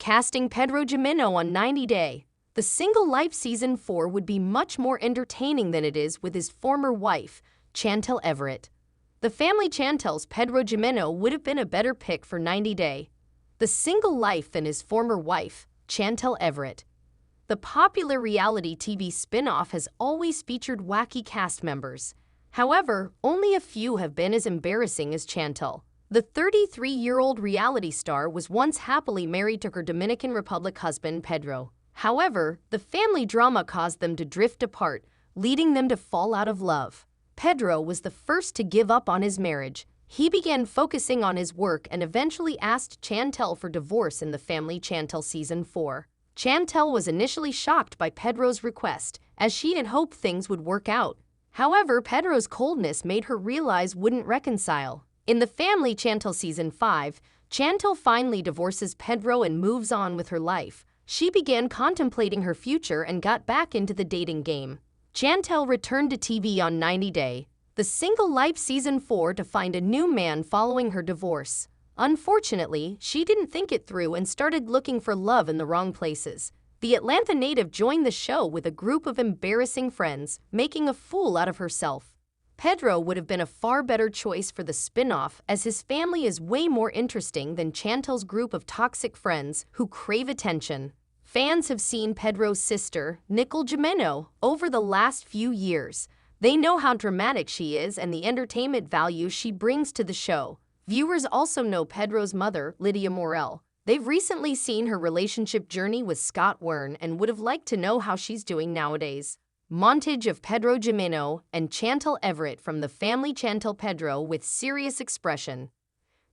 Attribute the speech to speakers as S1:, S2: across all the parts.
S1: casting Pedro Jimeno on 90 Day. The Single Life Season 4 would be much more entertaining than it is with his former wife, Chantel Everett. The family Chantel's Pedro Jimeno would have been a better pick for 90 Day. The Single Life than his former wife, Chantel Everett. The popular reality TV spin-off has always featured wacky cast members. However, only a few have been as embarrassing as Chantel. The 33-year-old reality star was once happily married to her Dominican Republic husband, Pedro. However, the family drama caused them to drift apart, leading them to fall out of love. Pedro was the first to give up on his marriage. He began focusing on his work and eventually asked Chantel for divorce in the family Chantel Season 4. Chantel was initially shocked by Pedro's request, as she had hoped things would work out. However, Pedro's coldness made her realize wouldn't reconcile. In the family Chantel Season 5, Chantel finally divorces Pedro and moves on with her life. She began contemplating her future and got back into the dating game. Chantel returned to TV on 90 Day, The Single Life Season 4 to find a new man following her divorce. Unfortunately, she didn't think it through and started looking for love in the wrong places. The Atlanta native joined the show with a group of embarrassing friends, making a fool out of herself. Pedro would have been a far better choice for the spin-off, as his family is way more interesting than Chantel's group of toxic friends who crave attention. Fans have seen Pedro's sister, Nicole Jimeno, over the last few years. They know how dramatic she is and the entertainment value she brings to the show. Viewers also know Pedro's mother, Lydia Morel. They've recently seen her relationship journey with Scott Wern and would have liked to know how she's doing nowadays. Montage of Pedro Jimeno and Chantel Everett from the family Chantel Pedro with serious expression.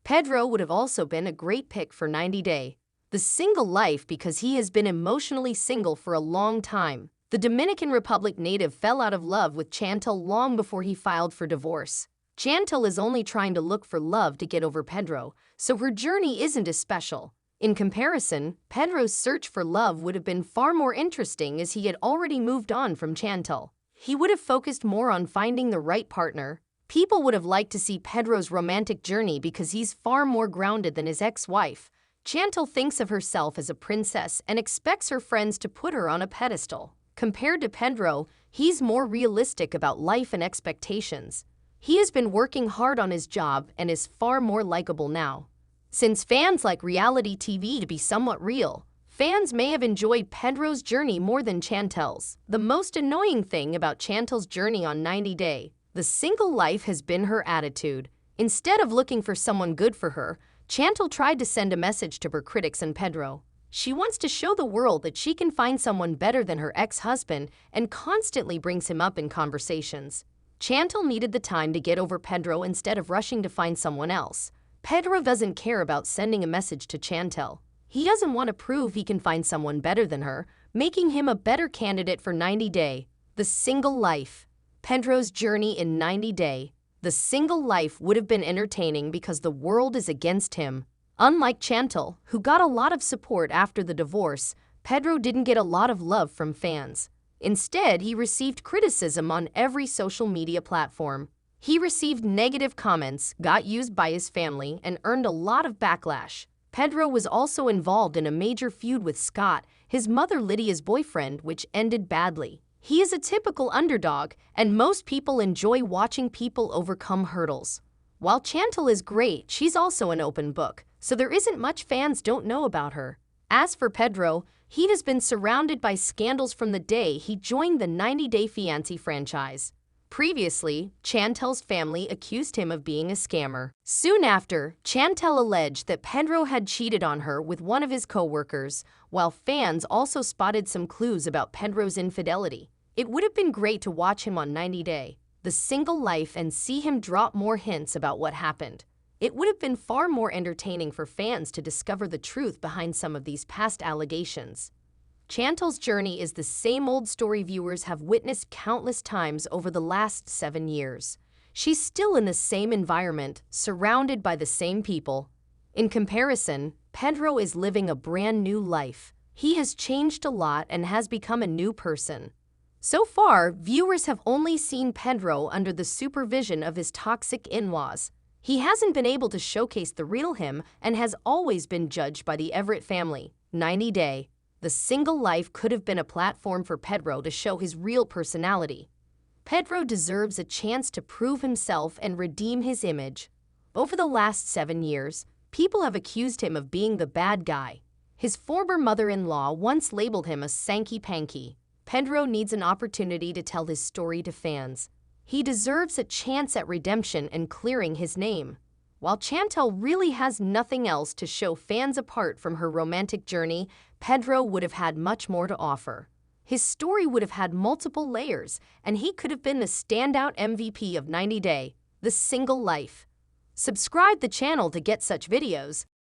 S1: Pedro would have also been a great pick for 90 Day. The Single Life because he has been emotionally single for a long time. The Dominican Republic native fell out of love with Chantel long before he filed for divorce. Chantel is only trying to look for love to get over Pedro, so her journey isn't as special. In comparison, Pedro's search for love would have been far more interesting as he had already moved on from Chantel. He would have focused more on finding the right partner. People would have liked to see Pedro's romantic journey because he's far more grounded than his ex-wife. Chantel thinks of herself as a princess and expects her friends to put her on a pedestal. Compared to Pedro, he's more realistic about life and expectations. He has been working hard on his job and is far more likable now. Since fans like reality TV to be somewhat real, fans may have enjoyed Pedro's journey more than Chantel's. The most annoying thing about Chantel's journey on 90 Day, The Single Life has been her attitude. Instead of looking for someone good for her, Chantel tried to send a message to her critics and Pedro. She wants to show the world that she can find someone better than her ex-husband and constantly brings him up in conversations. Chantel needed the time to get over Pedro instead of rushing to find someone else. Pedro doesn't care about sending a message to Chantel. He doesn't want to prove he can find someone better than her, making him a better candidate for 90 Day. The Single Life. Pedro's journey in 90 Day. The Single Life would have been entertaining because the world is against him. Unlike Chantel, who got a lot of support after the divorce, Pedro didn't get a lot of love from fans. Instead, he received criticism on every social media platform. He received negative comments, got used by his family, and earned a lot of backlash. Pedro was also involved in a major feud with Scott, his mother Lydia's boyfriend, which ended badly. He is a typical underdog, and most people enjoy watching people overcome hurdles. While Chantel is great, she's also an open book, so there isn't much fans don't know about her. As for Pedro, he has been surrounded by scandals from the day he joined the 90 Day Fiance franchise. Previously, Chantel's family accused him of being a scammer. Soon after, Chantel alleged that Pedro had cheated on her with one of his co-workers, while fans also spotted some clues about Pedro's infidelity. It would have been great to watch him on 90 Day, The Single Life, and see him drop more hints about what happened. It would have been far more entertaining for fans to discover the truth behind some of these past allegations. Chantel's journey is the same old story viewers have witnessed countless times over the last 7 years. She's still in the same environment, surrounded by the same people. In comparison, Pedro is living a brand new life. He has changed a lot and has become a new person. So far, viewers have only seen Pedro under the supervision of his toxic in-laws. He hasn't been able to showcase the real him and has always been judged by the Everett family. 90 Day. The single life could have been a platform for Pedro to show his real personality. Pedro deserves a chance to prove himself and redeem his image. Over the last 7 years, people have accused him of being the bad guy. His former mother-in-law once labeled him a sanky-panky. Pedro needs an opportunity to tell his story to fans. He deserves a chance at redemption and clearing his name. While Chantel really has nothing else to show fans apart from her romantic journey, Pedro would have had much more to offer. His story would have had multiple layers, and he could have been the standout MVP of 90 Day, the single life. Subscribe the channel to get such videos.